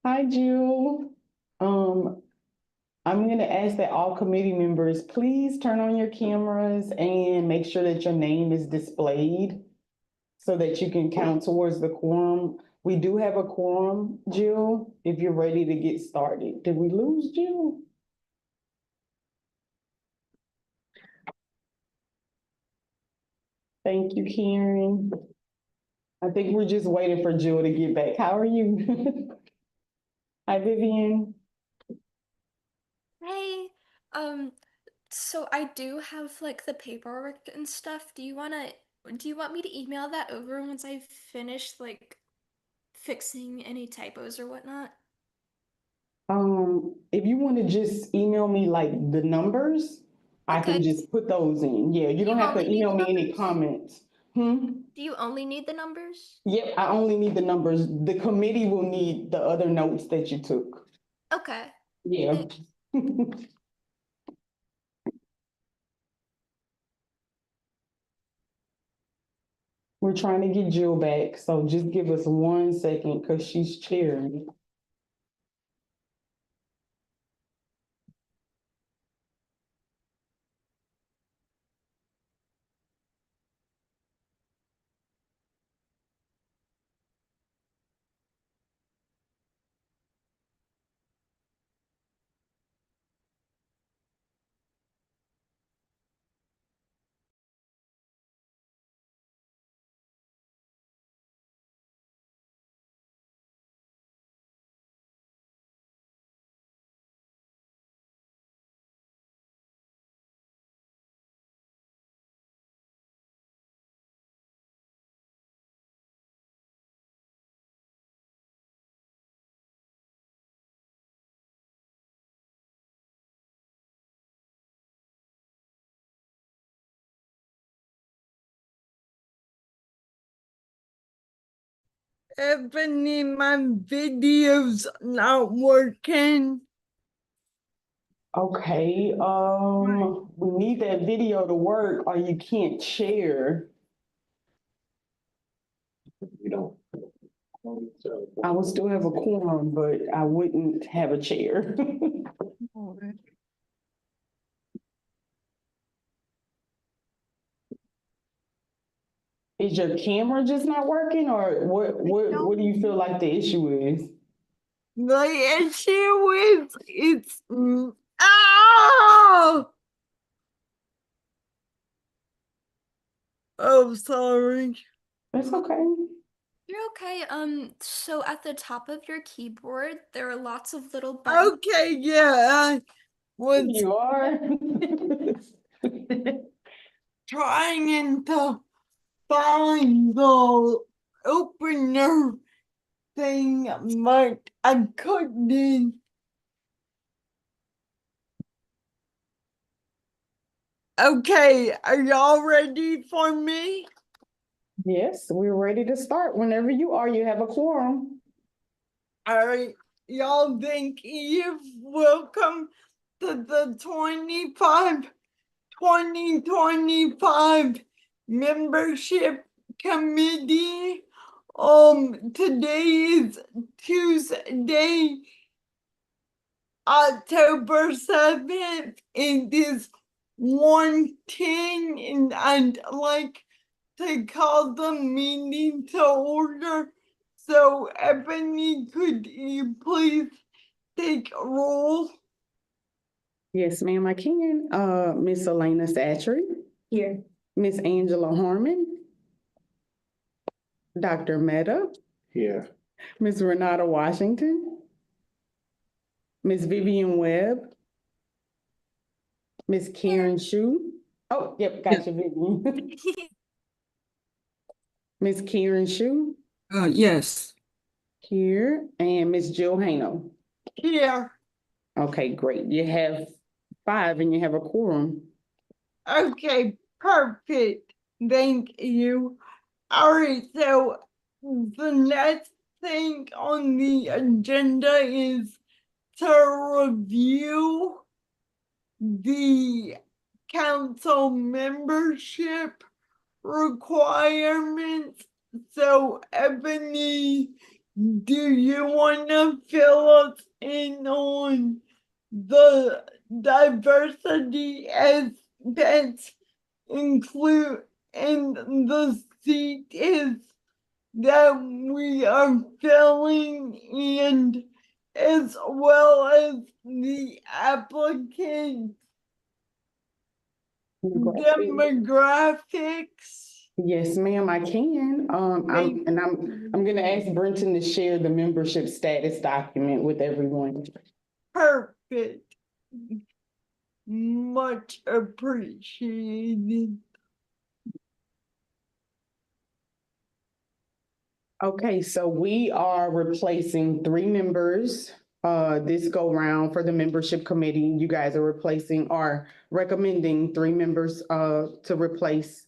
Hi, Jill. Um, I'm going to ask that all committee members please turn on your cameras and make sure that your name is displayed so that you can count towards the quorum. We do have a quorum, Jill, if you're ready to get started. Did we lose Jill? Thank you, Karen. I think we're just waiting for Jill to get back. How are you? Hi, Vivian. Hey, um, so I do have like the paperwork and stuff. Do you want me to email that over once I finish like fixing any typos or whatnot? If you want to just email me like the numbers, I can Okay. just put those in. Yeah, you Do don't you have to only need email the me any numbers? comments. Hmm? Do you only need the numbers? Yep, I only need the numbers. The committee will need the other notes that you took. Okay. Yeah. Thanks. We're trying to get Jill back, so just give us 1 second because she's chairing. Ebony, my video's not working. Okay, we need that video to work or you can't share. You don't. I would still have a quorum, but I wouldn't have a chair. Is your camera just not working or what do you feel like the issue is? The issue is oh, oh, sorry. That's okay. You're okay. So at the top of your keyboard, there are lots of little buttons. Okay, yeah, I was You are. trying to find the opener thing, but I couldn't. Okay, are y'all ready for me? Yes, we're ready to start. Whenever you are, you have a quorum. All right, y'all think you're welcome to the 2025 membership committee. Today is Tuesday, October 7th. It is 1:10, and I'd like to call the meeting to order. So, Ebony, could you please take roll? Yes, ma'am, I can. Miss Elena Satchery. Here. Miss Angela Harmon. Dr. Meta. Here. Miss Renata Washington. Miss Vivian Webb. Miss Karen Shu. Oh, yep, gotcha, Vivian. Miss Karen Shu Yes. here, and Miss Jill Hano. Here. Okay, great. You have 5 and you have a quorum. Okay, perfect. Thank you. All right, so the next thing on the agenda is to review the council membership requirements. So, Ebony, do you wanna fill us in on the diversity aspects include and the seat is that we are filling and as well as the applicant demographics? Yes, ma'am, I can. I'm gonna ask Brenton to share the membership status document with everyone. Perfect. Much appreciated. Okay, so we are replacing 3 members this go round for the membership committee. You guys are recommending 3 members to replace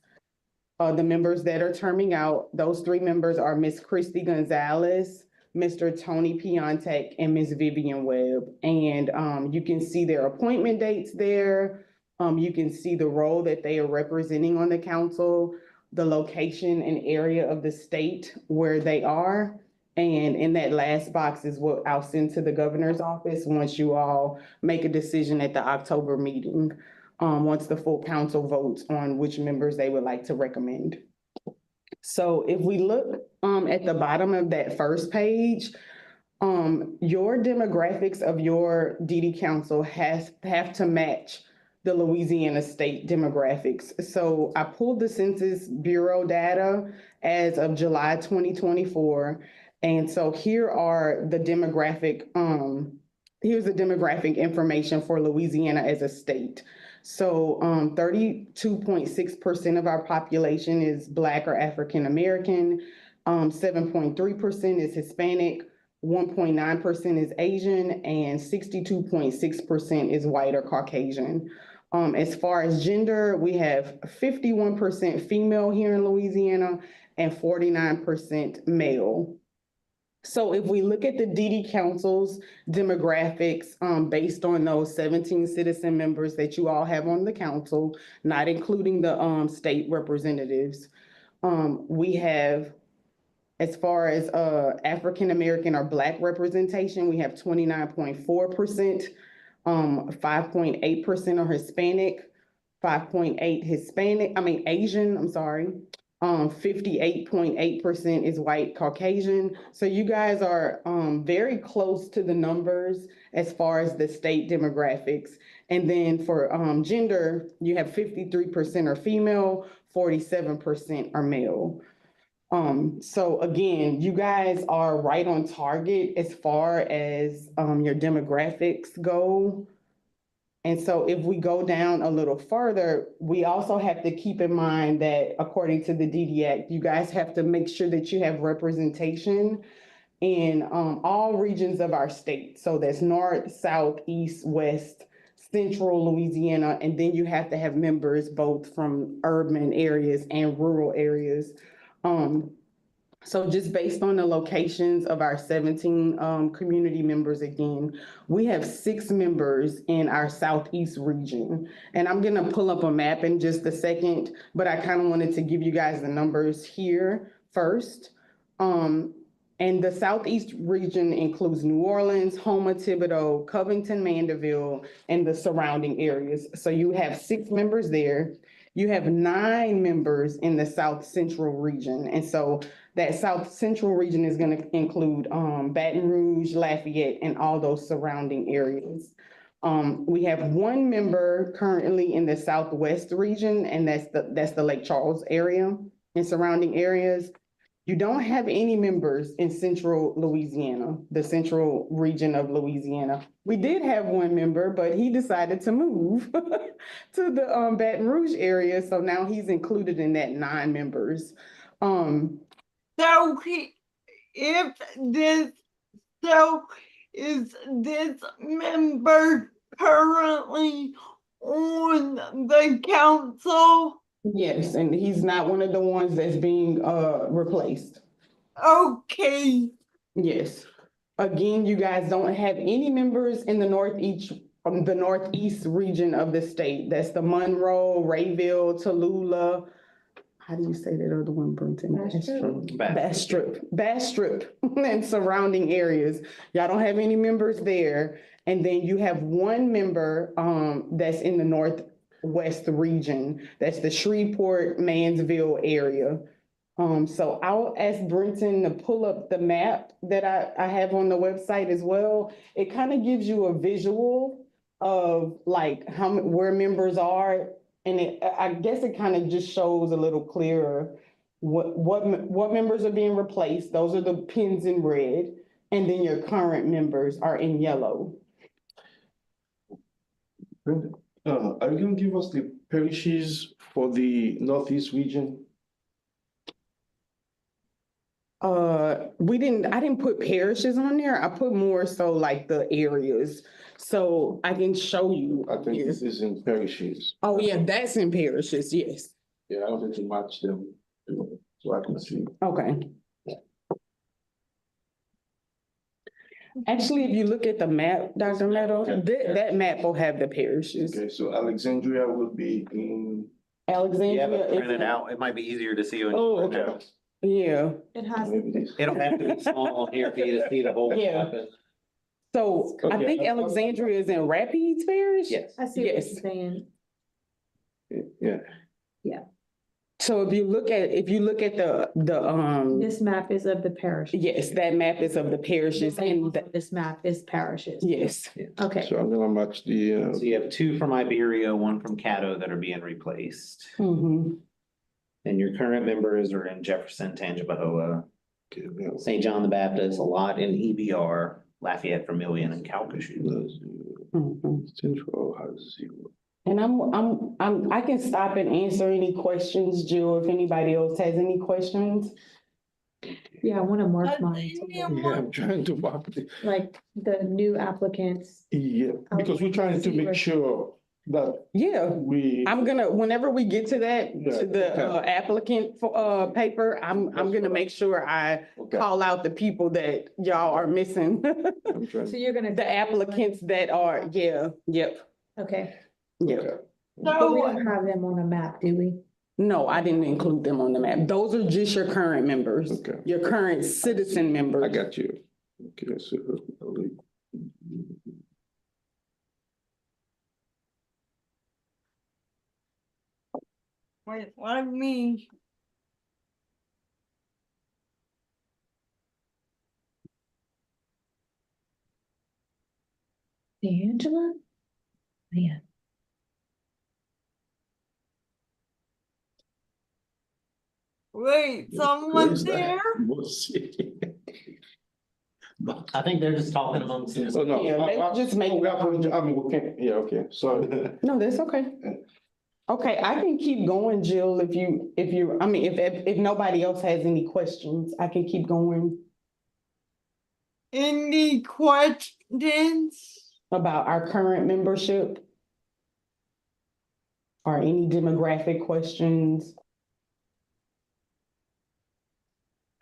the members that are terming out. Those 3 members are Miss Christy Gonzalez, Mr. Tony Piontek, and Miss Vivian Webb. And you can see their appointment dates there. You can see the role that they are representing on the council, the location and area of the state where they are. And in that last box is what I'll send to the governor's office once you all make a decision at the October meeting. Once the full council votes on which members they would like to recommend. So if we look at the bottom of that first page, your demographics of your DD council have to match the Louisiana state demographics. So I pulled the Census Bureau data as of July 2024. And so here are the here's the demographic information for Louisiana as a state. So 32.6% of our population is Black or African American, 7.3% is Hispanic, 1.9% is Asian, and 62.6% is white or Caucasian. As far as gender, we have 51% female here in Louisiana and 49% male. So if we look at the DD Council's demographics, based on those 17 citizen members that you all have on the council, not including the state representatives, we have, as far as African American or Black representation, we have 29.4%, 5.8% are Hispanic, 5.8 Asian, I'm sorry. 58.8% is white Caucasian. So you guys are very close to the numbers as far as the state demographics. And then for gender, you have 53% are female, 47% are male. So again, you guys are right on target as far as your demographics go. And so if we go down a little further, we also have to keep in mind that according to the DD Act, you guys have to make sure that you have representation in all regions of our state. So that's North, South, East, West, Central Louisiana, and then you have to have members both from urban areas and rural areas. So just based on the locations of our 17 community members, again, we have 6 members in our Southeast region. And I'm gonna pull up a map in just a second, but I kind of wanted to give you guys the numbers here first. And the Southeast region includes New Orleans, Houma, Thibodaux, Covington, Mandeville, and the surrounding areas. So you have 6 members there. You have 9 members in the South Central region. And so that South Central region is going to include Baton Rouge, Lafayette, and all those surrounding areas. We have 1 member currently in the Southwest region, and that's the Lake Charles area and surrounding areas. You don't have any members in Central Louisiana, the central region of Louisiana. We did have 1 member, but he decided to move to the Baton Rouge area. So now he's included in that 9 members. So is this member currently on the council? Yes, and he's not one of the ones that's being replaced. Okay. Yes. Again, you guys don't have any members in the northeast region of the state. That's the Monroe, Rayville, Tallulah, how do you say that other one, Brenton? Bastrop. Bastrop and surrounding areas. Y'all don't have any members there. And then you have one member, that's in the northwest region. That's the Shreveport, Mansville area. So I'll ask Brenton to pull up the map that I have on the website as well. It kind of gives you a visual of like where members are. And I guess it kind of just shows a little clearer what members are being replaced. Those are the pins in red. And then your current members are in yellow. Brenda, are you gonna give us the parishes for the Northeast region? I didn't put parishes on there. I put more so like the areas. So I can show you. I think here. this is in parishes. Oh, yeah, that's in parishes, yes. Yeah, I wanted to match them, so I can see. Okay. Actually, if you look at the map, Dr. Meadow, that map will have the parishes. Okay, so Alexandria will be in, You have Alexandria. it printed is- out. It might be easier to see. Oh, when you print okay. it. Yeah, It has. maybe this. It'll have to be small here for you to see the whole Yeah. map. so I Okay. think Alexandria is in Rapides Parish? Yes. I see what you're Yes. saying. Yeah, So if you look at the, This map is of the parish. yes, that map is of the parishes and, This map is parishes. yes. Okay, so I'm gonna match the, So you have two from Iberia, one from Caddo that are being replaced. Mhm. And your current members are in Jefferson, Tangipahoa, okay, yeah. St. John the Baptist, a lot in EBR, Lafayette, Vermilion, and Calcasieu. Mhm. Central has 0. And I can stop and answer any questions, Jill, if anybody else has any questions. yeah, I want to mark Uh, mine. yeah. too. Yeah, I'm trying to mark it. Like the new applicants. Yeah, because we're trying to make sure that Yeah, we. I'm gonna, whenever we get to that, Yeah, to the okay. applicant for paper, I'm gonna make sure I Okay, call out the people that y'all are missing. I'm trying. So you're gonna. The applicants that are, yeah, yep, Okay, yep. Okay. but we don't have them on a map, do we? No, I didn't include them on the map. Those are just your current members, Okay. your current citizen members. I got you. Okay, so. Wait, let me. Angela? Man, Wait, someone's there? I think they're just talking amongst themselves. Oh, no. Yeah, they just make- Yeah, okay, sorry. No, that's okay. Okay, I can keep going, Jill, if nobody else has any questions, I can keep going Any questions? about our current membership. Or any demographic questions.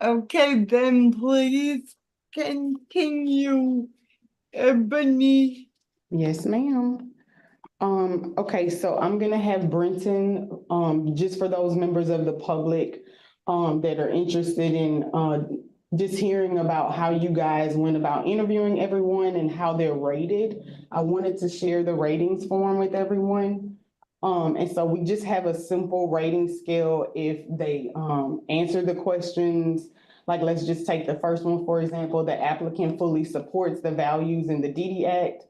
Okay, then please continue, Ebony. Yes, ma'am. Okay, so I'm gonna have Brenton, just for those members of the public, that are interested in, just hearing about how you guys went about interviewing everyone and how they're rated. I wanted to share the ratings form with everyone. And so we just have a simple rating scale if they, answer the questions. Like, let's just take the first one, for example, the applicant fully supports the values in the DD Act.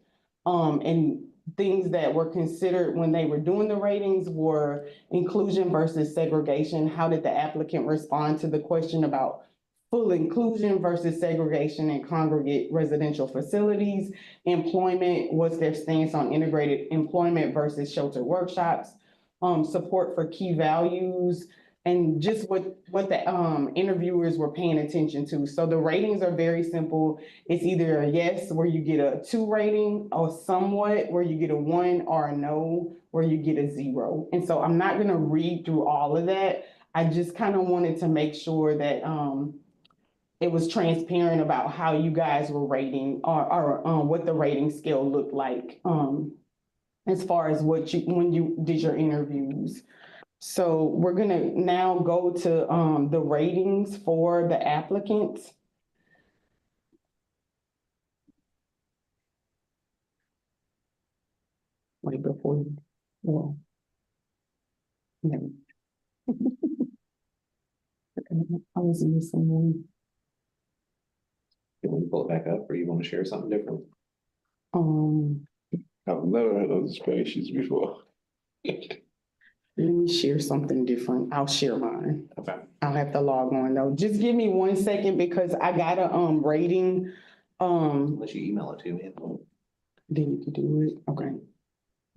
And things that were considered when they were doing the ratings were inclusion versus segregation. How did the applicant respond to the question about full inclusion versus segregation in congregate residential facilities? Employment, what's their stance on integrated employment versus shelter workshops? Support for key values, and just what the interviewers were paying attention to. So the ratings are very simple. It's either a yes, where you get a 2 rating, or somewhat, where you get a 1, or a no, where you get a 0. And so I'm not gonna read through all of that. I just kind of wanted to make sure that it was transparent about how you guys were rating, or what the rating scale looked like, as far as when you did your interviews. So we're gonna now go to the ratings for the applicants. Wait, before you, well. no. I was missing one. You want to pull it back up or you want to share something different? I've never heard of the spreadsheets before. Let me share something different. I'll share mine. Okay. I'll have to log on though. Just give me 1 second because I got a rating. Unless you email it to me. Then you can do it. Okay.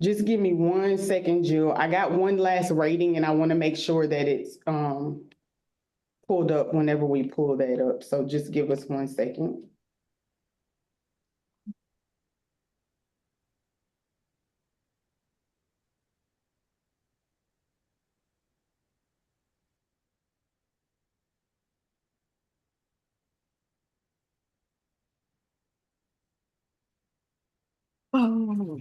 Just give me 1 second, Jill. I got one last rating and I want to make sure that it's pulled up whenever we pull that up. So just give us 1 second. Oh.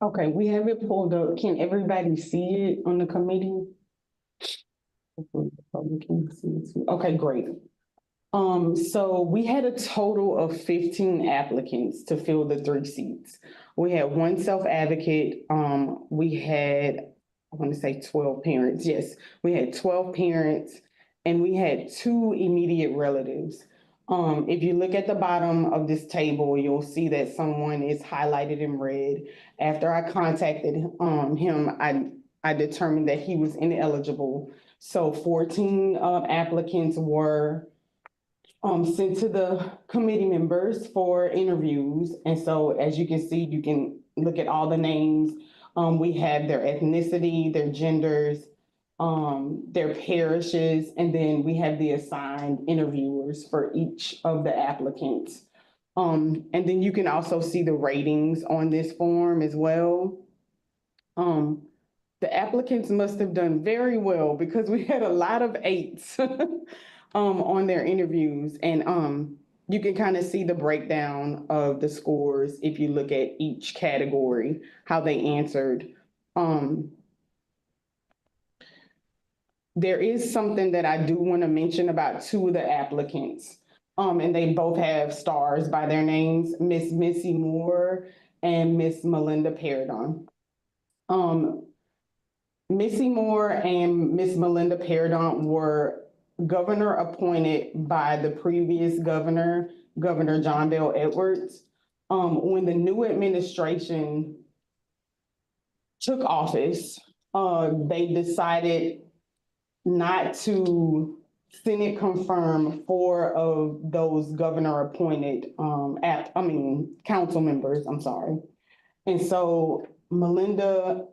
Okay, we have it pulled up. Can everybody see it on the committee? Hopefully the public can see it too. Okay, great. So we had a total of 15 applicants to fill the 3 seats. We had 1 self-advocate, we had, I want to say 12 parents. Yes, we had 12 parents and we had 2 immediate relatives. If you look at the bottom of this table, you'll see that someone is highlighted in red. After I contacted him, I determined that he was ineligible. So 14 applicants were sent to the committee members for interviews. And so as you can see, you can look at all the names. We have their ethnicity, their genders, their parishes, and then we have the assigned interviewers for each of the applicants. And then you can also see the ratings on this form as well. The applicants must have done very well because we had a lot of 8s on their interviews. And you can kind of see the breakdown of the scores if you look at each category, how they answered. There is something that I do want to mention about 2 of the applicants. And they both have stars by their names, Miss Missy Moore and Miss Melinda Paradon. Missy Moore and Miss Melinda Paradon were governor appointed by the previous governor, Governor John Bel Edwards. when the new administration took office, they decided not to Senate confirm 4 of those governor appointed, council members, I'm sorry. And so Melinda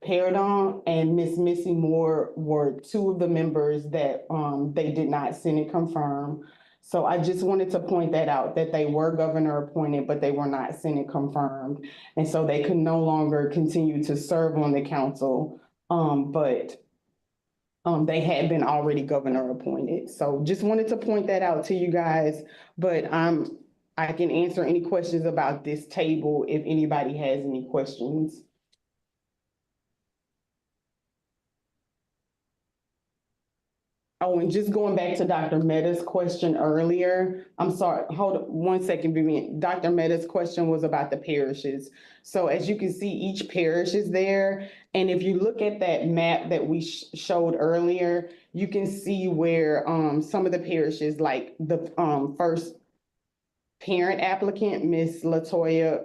Peridon and Miss Missy Moore were 2 of the members that, they did not Senate confirm. So I just wanted to point that out, that they were governor appointed, but they were not Senate confirmed. And so they could no longer continue to serve on the council, but they had been already governor appointed. So just wanted to point that out to you guys, but I can answer any questions about this table if anybody has any questions. Oh, and just going back to Dr. Mehta's question earlier, I'm sorry, hold on 1 second, Vivian. Dr. Mehta's question was about the parishes. So as you can see, each parish is there. And if you look at that map that we showed earlier, you can see where some of the parishes, like the first parent applicant, Miss Latoya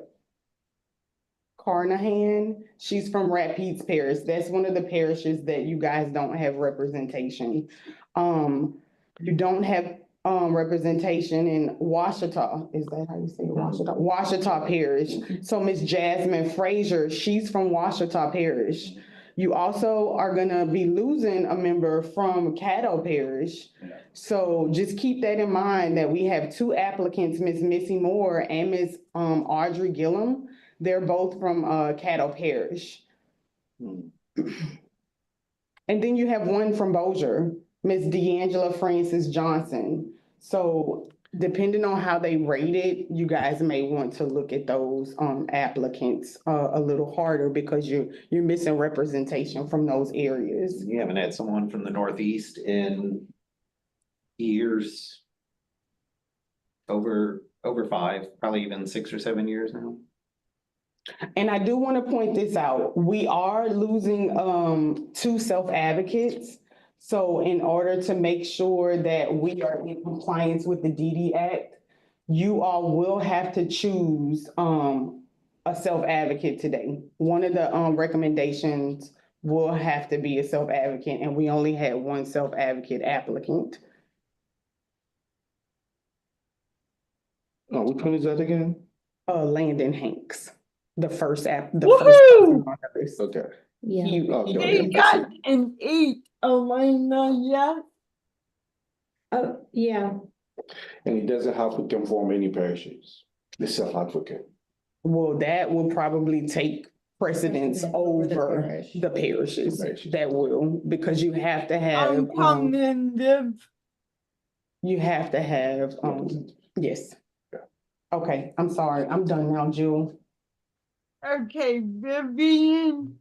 Carnahan, she's from Rapides Parish. That's one of the parishes that you guys don't have representation. You don't have representation in Washita. Is that how you say it? Washita? Washita Parish. So Miss Jasmine Frazier, she's from Washita Parish. You also are gonna be losing a member from Caddo Parish. So just keep that in mind that we have 2 applicants, Miss Missy Moore and Miss Audrey Gillum. They're both from Caddo Parish. And then you have 1 from Bossier, Miss D'Angela Francis Johnson. So depending on how they rate it, you guys may want to look at those applicants a little harder because you're missing representation from those areas. You haven't had someone from the Northeast in years. Over 5, probably even 6 or 7 years now. And I do want to point this out. We are losing 2 self-advocates. So in order to make sure that we are in compliance with the DD Act, you all will have to choose a self-advocate today. One of the recommendations will have to be a self-advocate, and we only had 1 self-advocate applicant. Oh, which one is that again? Landon Hanks, the first Woohoo! person on the list. Okay. Yeah. They got an 8, Elena, yes? Oh, yeah. And it doesn't have to conform any parishes, the self-advocate. Well, that will probably take precedence Precedence over the over parish. the parishes. Parishes. That will, because you have to have, I'm coming, Viv. you have to have, yes. Okay, I'm sorry, I'm done now, Jewel. Okay, Vivian.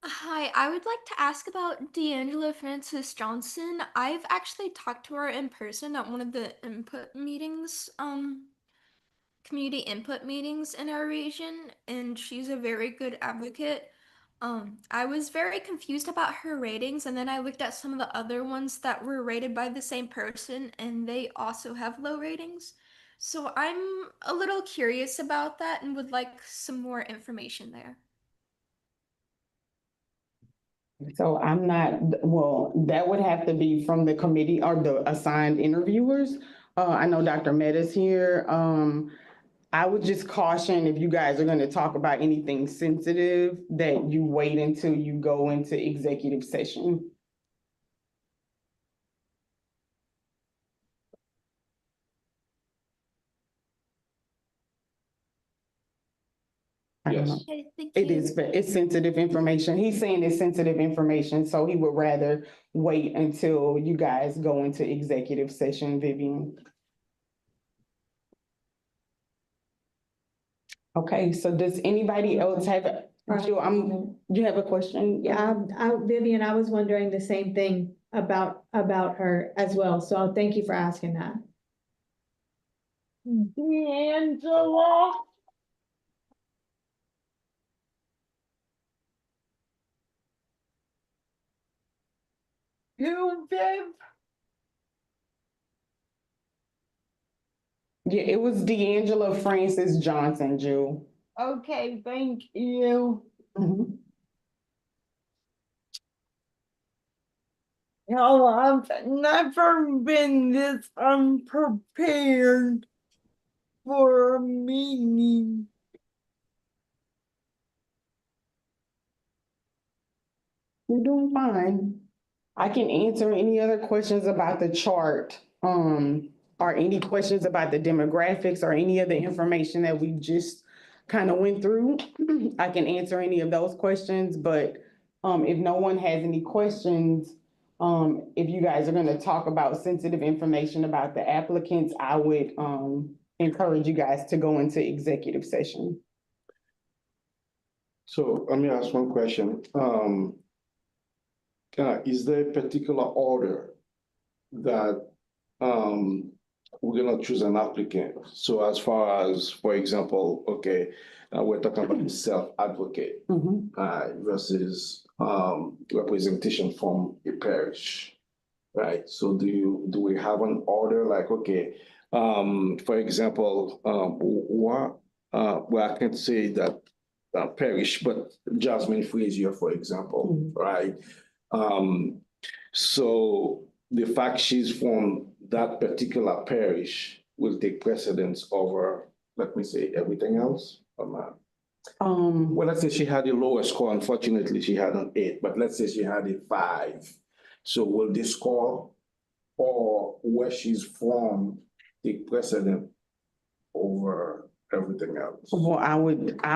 Hi, I would like to ask about D'Angela Francis Johnson. I've actually talked to her in person at one of the input meetings, community input meetings in our region, and she's a very good advocate. I was very confused about her ratings, and then I looked at some of the other ones that were rated by the same person, and they also have low ratings. So I'm a little curious about that and would like some more information there. So I'm not, well, that would have to be from the committee or the assigned interviewers. I know Dr. Mehta's here. I would just caution if you guys are gonna talk about anything sensitive, that you wait until you go into executive session. I don't Yes. know. Okay, thank It you. is, but it's sensitive information. He's saying it's sensitive information, so he would rather wait until you guys go into executive session, Vivian. Okay, so does anybody else have, Jill, you have a question? Yeah, Vivian, I was wondering the same thing about her as well. So thank you for asking that. D'Angela. Who, Viv? Yeah, it was D'Angela Francis Johnson, Jill. Okay, thank you. Mhm. Hell, I've never been this unprepared for a meeting. You're doing fine. I can answer any other questions about the chart, or any questions about the demographics or any of the information that we just kind of went through. I can answer any of those questions, but, if no one has any questions, if you guys are gonna talk about sensitive information about the applicants, I would, encourage you guys to go into executive session. So let me ask one question. Is there a particular order that we're gonna choose an applicant? So as far as, for example, okay, we're talking about the self-advocate versus representation from a parish, right? So do we have an order like, okay, for example, well, I can't say that parish, but Jasmine Frazier, for example, right? So the fact she's from that particular parish will take precedence over, let me say, everything else or not? Well, let's say she had a lower score. Unfortunately, she had an 8, but let's say she had a 5. So will this score or where she's from take precedent over everything else? Well, I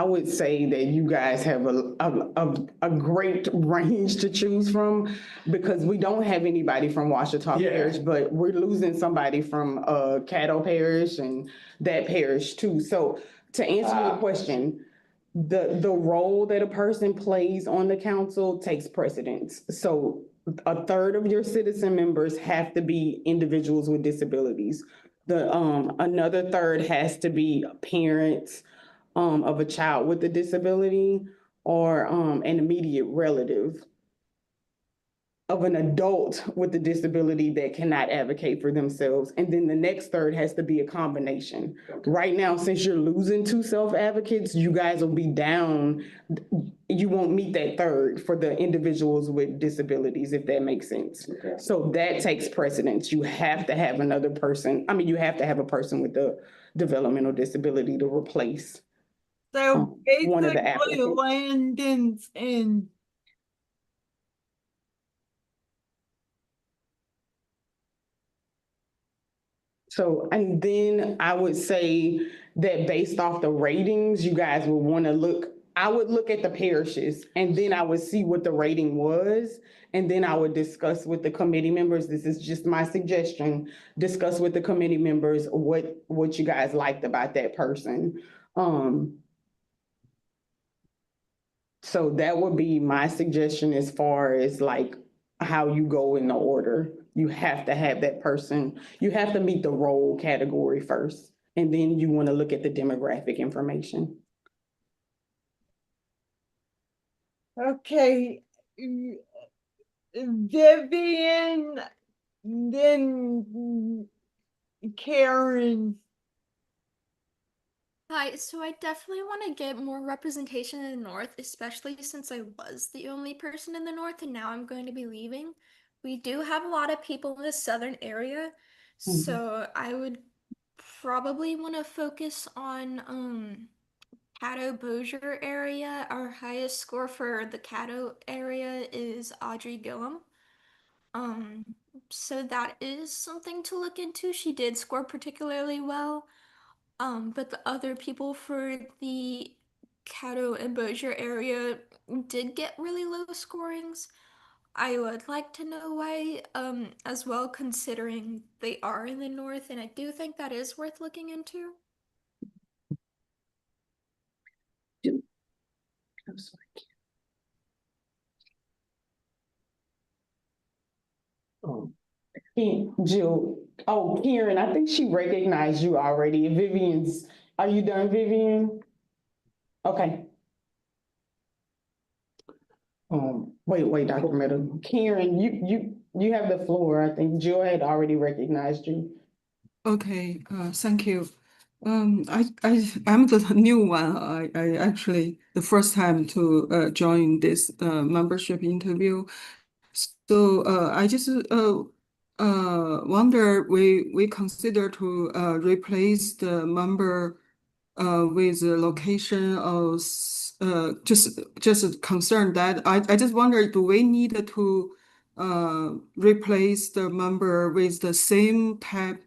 would say that you guys have a great range to choose from because we don't have anybody from Ouachita Yeah. Parish, but we're losing somebody from Caddo Parish and that parish too. So to answer your question, the role that a person plays on the council takes precedence. So a third of your citizen members have to be individuals with disabilities. Another third has to be parents of a child with a disability or an immediate relative of an adult with a disability that cannot advocate for themselves. And then the next third has to be a combination. Right now, since you're losing 2 self-advocates, you guys will be down. You won't meet that third for the individuals with disabilities, if that makes sense. Okay. So that takes precedence. You have to have another person. I mean, you have to have a person with a developmental disability to replace. So One of the basically, applicants. Landon's in. So, and then I would say that based off the ratings, you guys would want to look, I would look at the parishes and then I would see what the rating was. And then I would discuss with the committee members, this is just my suggestion, discuss with the committee members what you guys liked about that person. So that would be my suggestion as far as like how you go in the order. You have to have that person, you have to meet the role category first, and then you want to look at the demographic information. Okay. Vivian, then Karen. Hi, so I definitely want to get more representation in the North, especially since I was the only person in the North and now I'm going to be leaving. We do have a lot of people in the Southern area, so I would probably want to focus on Caddo Bossier area. Our highest score for the Caddo area is Audrey Gillum. Um, so that is something to look into. She did score particularly well. But the other people for the Caddo and Bossier area did get really low scorings. I would like to know why, as well, considering they are in the north, and I do think that is worth looking into. I'm sorry. Jill, oh, Karen, I think she recognized you already. Vivian's, are you done, Vivian? Okay. Wait, Dr. Meadow. Karen, you have the floor. I think Jill had already recognized you. Okay, thank you. I'm the new one. I actually the first time to join this membership interview. So I just wonder we consider to replace the member with the location of just concerned that I just wonder, do we need to replace the member with the same type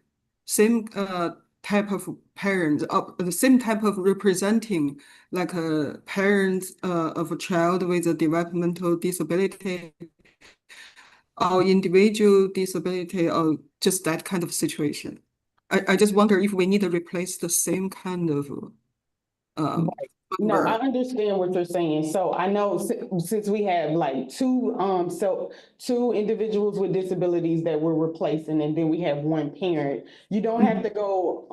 of parents, the same type of representing, like a parent of a child with a developmental disability or individual disability or just that kind of situation. I just wonder if we need to replace the same kind of No, I member. understand what you're saying. So I know since we have like two individuals with disabilities that we're replacing, and then we have one parent, you don't have to go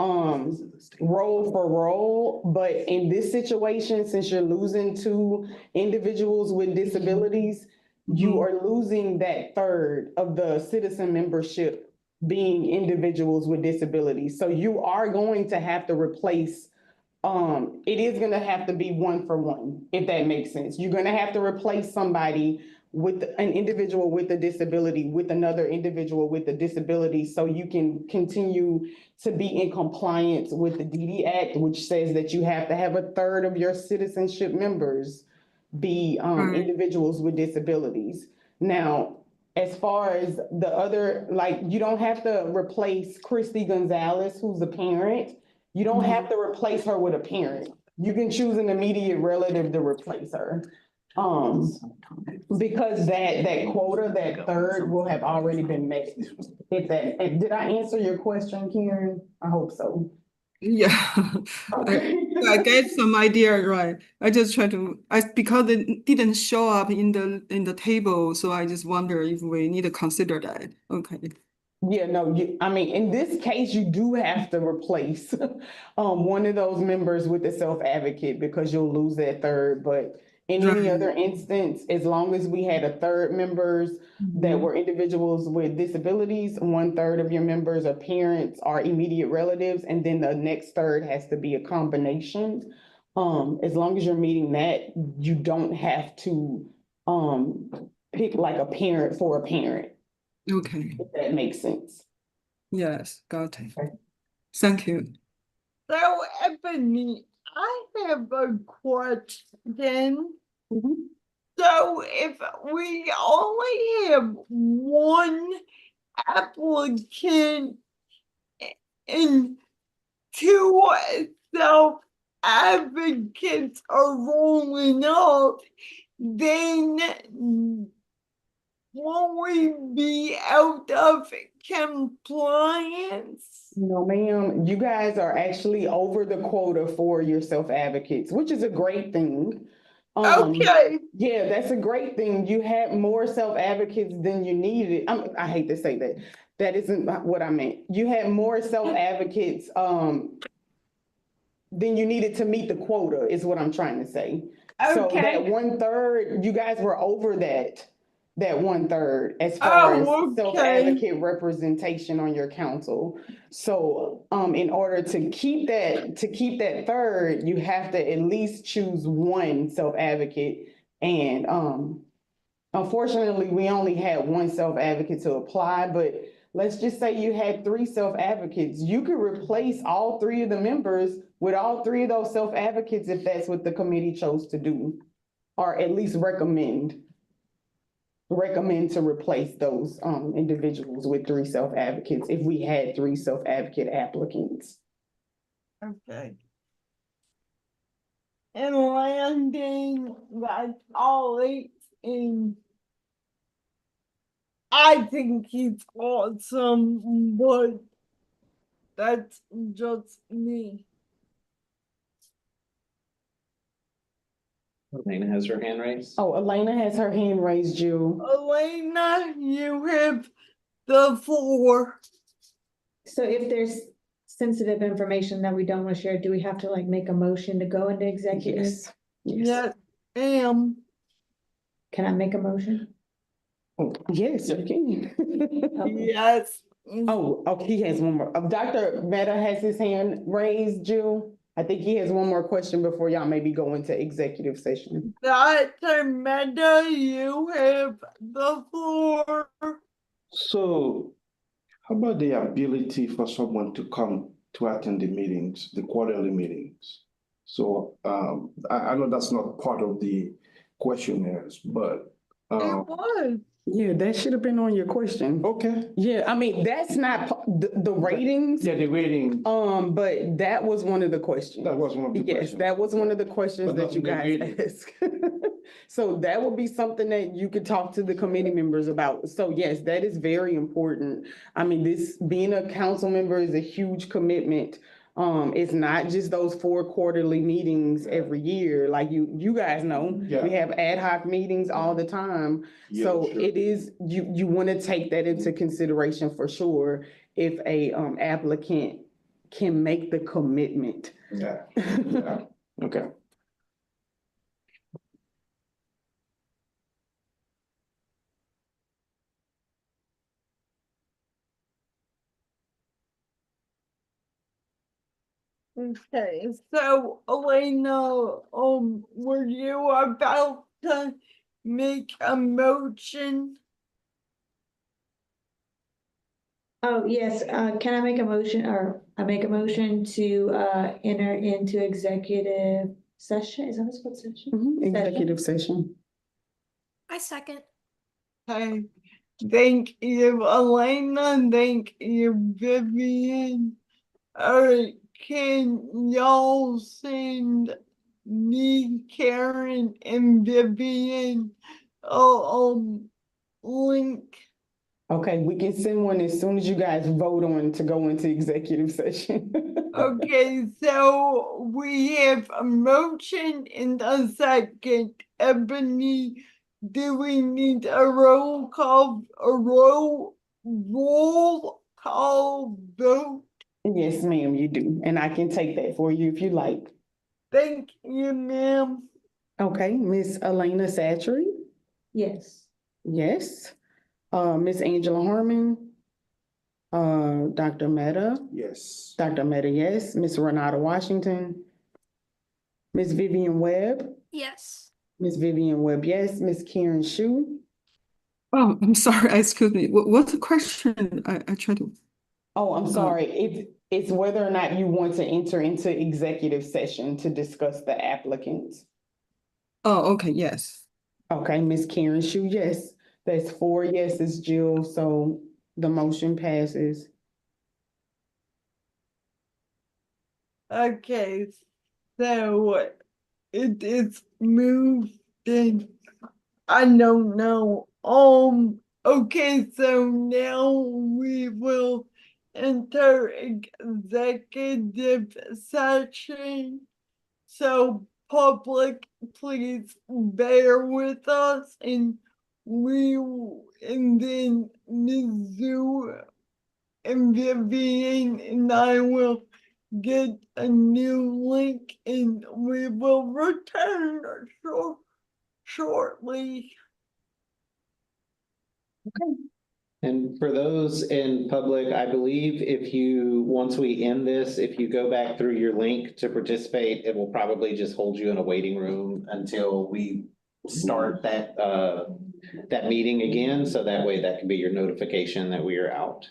role for role, but in this situation, since you're losing two individuals with disabilities, you are losing that third of the citizen membership being individuals with disabilities. So you are going to have to replace it is gonna have to be one for one, if that makes sense. You're gonna have to replace somebody with an individual with a disability with another individual with a disability, so you can continue to be in compliance with the DD Act, which says that you have to have a third of your citizenship members be individuals with disabilities. Now, as far as the other, like, you don't have to replace Christy Gonzalez, who's a parent. You don't have to replace her with a parent. You can choose an immediate relative to replace her. Because that quota, that third will have already been met. Did I answer your question, Karen? I hope so. Yeah, Okay. I get some idea, right? I just try to, because it didn't show up in the table, so I just wonder if we need to consider that. Okay. Yeah, no, I mean, in this case, you do have to replace one of those members with the self-advocate because you'll lose that third. But in any Right. other instance, as long as we had a third members that were individuals with disabilities, 1/3 of your members are parents or immediate relatives, and then the next third has to be a combination. As long as you're meeting that, you don't have to pick like a parent for a parent. Okay. If that makes sense. Yes, got it. Thank you. So Ebony, I have a question. So if we only have one applicant and two self-advocates are rolling up, then won't we be out of compliance? No, ma'am, you guys are actually over the quota for your self-advocates, which is a great thing. Okay, Yeah, that's a great thing. You had more self-advocates than you needed. I hate to say that. That isn't what I meant. You had more self-advocates, than you needed to meet the quota, is what I'm trying to say. So Okay. that 1/3, you guys were over that 1/3 as far as Oh, okay. self-advocate representation on your council. So, in order to keep that third, you have to at least choose one self-advocate. And, unfortunately, we only had one self-advocate to apply, but let's just say you had 3 self-advocates. You could replace all 3 of the members with all 3 of those self-advocates if that's what the committee chose to do, or at least recommend to replace those individuals with 3 self-advocates if we had 3 self-advocate applicants. Okay. And landing, that's all it is. I think he's awesome, but that's just me. Elena has her hand raised. Oh, Elena has her hand raised, Jill. Elena, you have the floor. So if there's sensitive information that we don't want to share, do we have to like make a motion to go into executive? Yes. Yes, ma'am. Can I make a motion? Yes, you can. Yes, Oh, he has one more. Dr. Meta has his hand raised, Jill. I think he has one more question before y'all maybe go into executive session. Dr. Meta, you have the floor. So how about the ability for someone to come to attend the meetings, the quarterly meetings? So I know that's not part of the questionnaires, but It was. Yeah, that should have been on your question. okay. Yeah, I mean, that's not the ratings, Yeah, the rating, but that was one of the questions. that was one of the Yes, questions. that was one of the questions But that not you in the guys rating. asked. So that would be something that you could talk to the committee members about. So yes, that is very important. I mean, this, being a council member is a huge commitment. It's not just those 4 quarterly meetings every year, like you guys know. Yeah. We have ad hoc meetings all the time. Yeah, So sure. it is, you want to take that into consideration for sure if a applicant can make the commitment. Yeah, yeah, okay. Okay, so Elena, were you about to make a motion? Oh, yes, can I make a motion, or I make a motion to, enter into executive session? Is that what's called session? Executive session. I second. Okay, thank you, Elena, thank you, Vivian. Alright, can y'all send me, Karen, and Vivian, link? Okay, we can send one as soon as you guys vote on to go into executive session. Okay, so we have a motion and a second. Ebony, do we need a roll call vote? Yes, ma'am, you do. And I can take that for you if you like. Thank you, ma'am. Okay, Miss Elena Satchery? Yes. Yes. Miss Angela Harmon? Dr. Meta? Yes. Dr. Meta, yes. Miss Renata Washington? Miss Vivian Webb? Yes. Miss Vivian Webb, yes. Miss Karen Shu? Oh, I'm sorry, excuse me. What's the question? I tried to. Oh, I'm sorry. It's whether or not you want to enter into executive session to discuss the applicants. Oh, okay, yes. Okay, Miss Karen Shu, yes. That's 4 yeses, Jill, so the motion passes. Okay, so it is moved in. I don't know. Okay, so now we will enter executive session. So public, please bear with us and then Ms. Zhu and Vivian and I will get a new link and we will return shortly. And for those in public, I believe if you, once we end this, if you go back through your link to participate, it will probably just hold you in a waiting room until we start that, that meeting again. So that way that can be your notification that we are out.